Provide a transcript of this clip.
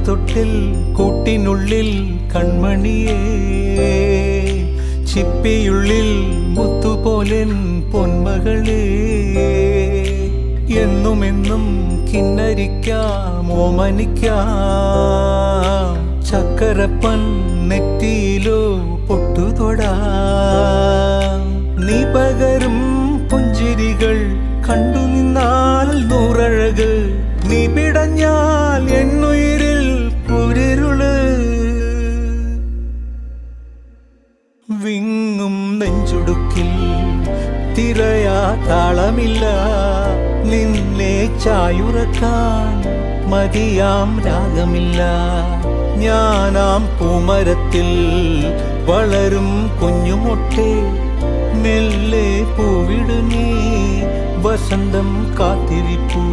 തൊട്ടിൽ കൂട്ടിനുള്ളിൽ കൺമണിയേ, ചിപ്പിയുള്ളിൽ മുത്തുപോലെൻ പൊന്മകളേ, എന്നുമെന്നും കിന്നരിക്കാം ഓമനിക്കാം, ചക്കരപ്പൻ നെറ്റിയിലോ പൊട്ടുതൊടാം. നീ പകരും പുഞ്ചിരികൾ കണ്ടു നിന്നാൽ നൂറഴക്, നീ പിടഞ്ഞാൽ എന്നുയിരിൽ കുരിരുള്. വിങ്ങും നെഞ്ചുടുക്കിൽ തിരയാ താളമില്ല, നിന്നെ ചായുറക്കാൻ മതിയാം രാഗമില്ല. ഞാനാം പൂമരത്തിൽ വളരും കുഞ്ഞുമൊട്ടെ, മെല്ലെ പൂവിടു നീ വസന്തം കാത്തിരിപ്പൂ.